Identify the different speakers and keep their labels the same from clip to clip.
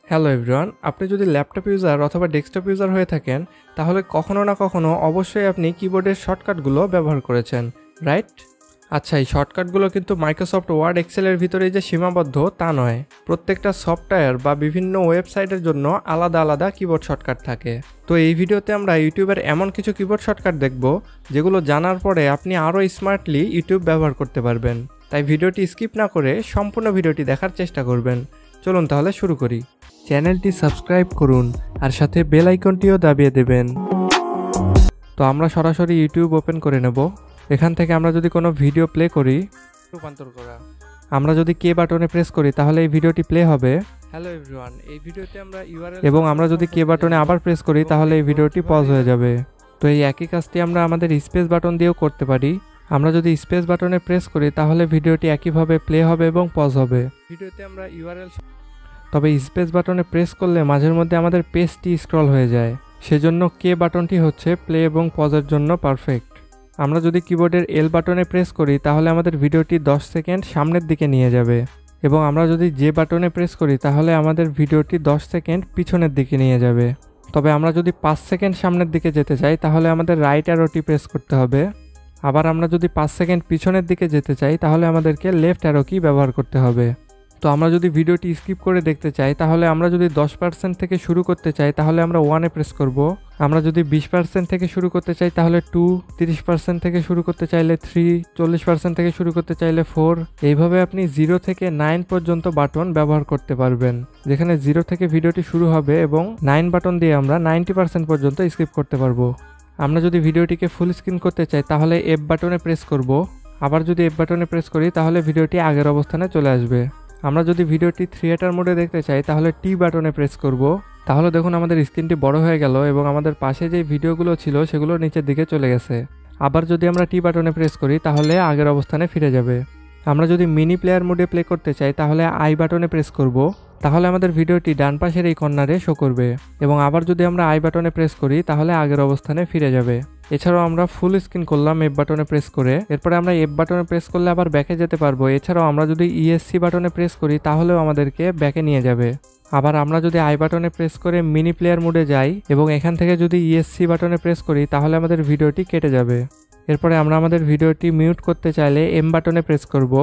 Speaker 1: Hello everyone, আপনি যদি laptop user অথবা ডেস্কটপ ইউজার হয়ে থাকেন তাহলে কখনো না কখনো অবশ্যই আপনি কিবোর্ডের শর্টকাটগুলো ব্যবহার করেছেন, রাইট? আচ্ছা, এই শর্টকাটগুলো কিন্তু মাইক্রোসফট ওয়ার্ড এক্সেলের ভিতরে যে সীমাবদ্ধ তা নয়। প্রত্যেকটা সফটওয়্যার বা বিভিন্ন ওয়েবসাইটের জন্য আলাদা আলাদা কিবোর্ড শর্টকাট থাকে। তো এই ভিডিওতে আমরা ইউটিউবের এমন কিছু কিবোর্ড শর্টকাট দেখব যেগুলো জানার পরে আপনি আরও স্মার্টলি ইউটিউব ব্যবহার করতে পারবেন। তাই ভিডিওটি স্কিপ না করে সম্পূর্ণ ভিডিওটি দেখার চেষ্টা করবেন। চলুন তাহলে শুরু করি। চ্যানেলটি সাবস্ক্রাইব করুন আর সাথে বেল আইকনটিও দাবিয়ে দেবেন। তো আমরা সরাসরি ইউটিউব ওপেন করে নেব। এখান থেকে আমরা যদি কোনো ভিডিও প্লে করি, রূপান্তর করা, আমরা যদি কে বাটনে প্রেস করি তাহলে এই ভিডিওটি প্লে হবে। হ্যালো এভরিওয়ান, এই ভিডিওতে আমরা ইউআরএল এবং আমরা যদি কে বাটনে আবার প্রেস করি তাহলে এই ভিডিওটি পজ হয়ে যাবে। তো এই একই কাজটি আমরা আমাদের স্পেস বাটন দিয়েও করতে পারি। আমরা যদি স্পেস বাটনে প্রেস করি তাহলে ভিডিওটি একইভাবে প্লে হবে এবং পজ হবে। ভিডিওতে আমরা ইউআরএল, তবে স্পেস বাটনে প্রেস করলে মাঝের মধ্যে আমাদের পেজটি স্ক্রল হয়ে যায়। সেজন্য কে বাটনটি হচ্ছে প্লে এবং পজের জন্য পারফেক্ট। আমরা যদি কিবোর্ডের এল বাটনে প্রেস করি তাহলে আমাদের ভিডিওটি 10 সেকেন্ড সামনের দিকে নিয়ে যাবে, এবং আমরা যদি জে বাটনে প্রেস করি তাহলে আমাদের ভিডিওটি 10 সেকেন্ড পিছনের দিকে নিয়ে যাবে। তবে আমরা যদি 5 সেকেন্ড সামনের দিকে যেতে চাই তাহলে আমাদের রাইট অ্যারোটি প্রেস করতে হবে। আবার আমরা যদি 5 সেকেন্ড পিছনের দিকে যেতে চাই তাহলে আমাদেরকে লেফট অ্যারো কি ব্যবহার করতে হবে। তো আমরা যদি ভিডিওটি স্কিপ করে দেখতে চাই তাহলে আমরা যদি 10% থেকে শুরু করতে চাই তাহলে আমরা 1-এ প্রেস করব। আমরা যদি 20% থেকে শুরু করতে চাই তাহলে 2, 30% থেকে শুরু করতে চাইলে 3, 40% থেকে শুরু করতে চাইলে 4। এইভাবে আপনি 0 থেকে 9 পর্যন্ত বাটন ব্যবহার করতে পারবেন, যেখানে 0 থেকে ভিডিওটি শুরু হবে এবং 9 বাটন দিয়ে আমরা 90% পর্যন্ত স্কিপ করতে পারবো। আমরা যদি ভিডিওটিকে ফুল স্ক্রিন করতে চাই তাহলে এফ বাটনে প্রেস করব। আবার যদি এফ বাটনে প্রেস করি তাহলে ভিডিওটি আগের অবস্থানে চলে আসবে। আমরা যদি ভিডিওটি থিয়েটার মোডে দেখতে চাই তাহলে টি বাটনে প্রেস করব। তাহলে দেখুন আমাদের স্ক্রিনটি বড় হয়ে গেল এবং আমাদের পাশে যে ভিডিওগুলো ছিল সেগুলো নিচের দিকে চলে গেছে। আবার যদি আমরা টি বাটনে প্রেস করি তাহলে আগের অবস্থানে ফিরে যাবে। আমরা যদি মিনি প্লেয়ার মোডে প্লে করতে চাই তাহলে আই বাটনে প্রেস করব। তাহলে আমাদের ভিডিওটি ডান পাশের এই কর্নারে শো করবে, এবং আবার যদি আমরা আই বাটনে প্রেস করি তাহলে আগের অবস্থানে ফিরে যাবে। এছাড়াও আমরা ফুল স্ক্রিন করলাম এফ বাটনে প্রেস করে, এরপরে আমরা এফ বাটনে প্রেস করলে আবার ব্যাকে যেতে পারবো। এছাড়াও আমরা যদি ইএসসি বাটনে প্রেস করি তাহলেও আমাদেরকে ব্যাকে নিয়ে যাবে। আবার আমরা যদি আই বাটনে প্রেস করে মিনি প্লেয়ার মোডে যাই এবং এখান থেকে যদি ইএসসি বাটনে প্রেস করি তাহলে আমাদের ভিডিওটি কেটে যাবে। এরপরে আমরা আমাদের ভিডিওটি মিউট করতে চাইলে এম বাটনে প্রেস করব।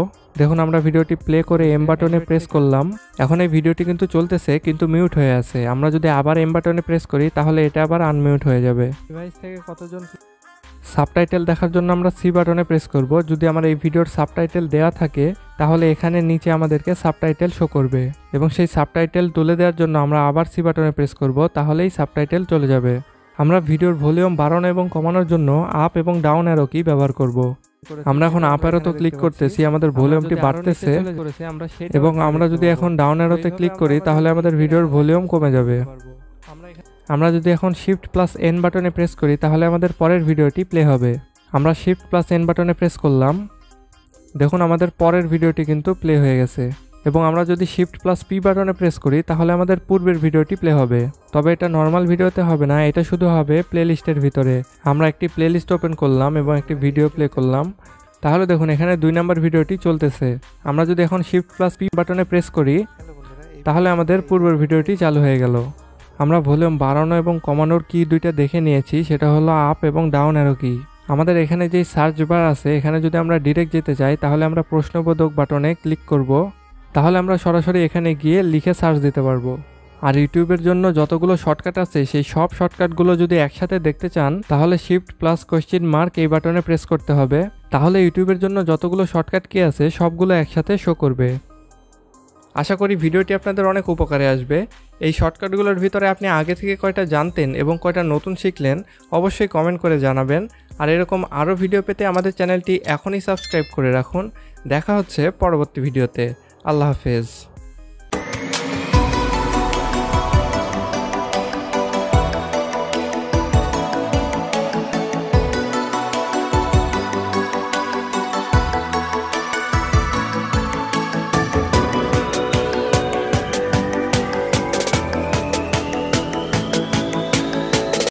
Speaker 1: দেখুন আমরা ভিডিওটি প্লে করে এম বাটনে প্রেস করলাম। এখন এই ভিডিওটি কিন্তু চলতেছে কিন্তু মিউট হয়ে আছে। আমরা যদি আবার এম বাটনে প্রেস করি তাহলে এটা আবার আনমিউট হয়ে যাবে। ডিভাইস থেকে কতজন সাবটাইটেল দেখার জন্য আমরা সি বাটনে প্রেস করব। যদি আমার এই ভিডিওর সাবটাইটেল দেওয়া থাকে তাহলে এখানে নিচে আমাদেরকে সাবটাইটেল শো করবে, এবং সেই সাবটাইটেল তুলে দেওয়ার জন্য আমরা আবার সি বাটনে প্রেস করব, তাহলেই সাবটাইটেল চলে যাবে। আমরা ভিডিওর ভলিউম বাড়ানো এবং কমানোর জন্য আপ এবং ডাউন অ্যারো কি ব্যবহার করব। আমরা এখন আপ অ্যারোতে ক্লিক করতেছি, আমাদের ভলিউমটি বাড়তেছে, এবং আমরা যদি এখন ডাউন অ্যারোতে ক্লিক করি তাহলে আমাদের ভিডিওর ভলিউম কমে যাবে। আমরা যদি এখন শিফট প্লাস এন বাটনে প্রেস করি তাহলে আমাদের পরের ভিডিওটি প্লে হবে। আমরা শিফট প্লাস এন বাটনে প্রেস করলাম। দেখুন আমাদের পরের ভিডিওটি কিন্তু প্লে হয়ে গেছে। এবং আমরা যদি শিফট প্লাস পি বাটনে প্রেস করি তাহলে আমাদের পূর্বের ভিডিওটি প্লে হবে। তবে এটা নর্মাল ভিডিওতে হবে না, এটা শুধু হবে প্লেলিস্টের ভিতরে। আমরা একটি প্লেলিস্ট ওপেন করলাম এবং একটি ভিডিও প্লে করলাম। তাহলে দেখুন এখানে 2 নম্বর ভিডিওটি চলতেছে। আমরা যদি এখন শিফট প্লাস পি বাটনে প্রেস করি তাহলে আমাদের পূর্বের ভিডিওটি চালু হয়ে গেল। আমরা ভলিউম বাড়ানো এবং কমানোর কি দুইটা দেখে নিয়েছি, সেটা হলো আপ এবং ডাউন অ্যারো কি। আমাদের এখানে যে সার্চ বার আছে এখানে যদি আমরা ডিরেক্ট যেতে চাই তাহলে আমরা প্রশ্নবোধক বাটনে ক্লিক করব। তাহলে আমরা সরাসরি এখানে গিয়ে লিখে সার্চ দিতে পারবো। আর ইউটিউবের জন্য যতগুলো শর্টকাট আছে সেই সব শর্টকাটগুলো যদি একসাথে দেখতে চান তাহলে শিফট প্লাস কোয়েশ্চেন মার্ক এই বাটনে প্রেস করতে হবে। তাহলে ইউটিউবের জন্য যতগুলো শর্টকাট কি আছে সবগুলো একসাথে শো করবে। আশা করি ভিডিওটি আপনাদের অনেক উপকারে আসবে। এই শর্টকাটগুলোর ভিতরে আপনি আগে থেকে কয়টা জানতেন এবং কয়টা নতুন শিখলেন অবশ্যই কমেন্ট করে জানাবেন। আর এরকম আরও ভিডিও পেতে আমাদের চ্যানেলটি এখনই সাবস্ক্রাইব করে রাখুন। দেখা হচ্ছে পরবর্তী ভিডিওতে। আল্লাহ হাফেজ।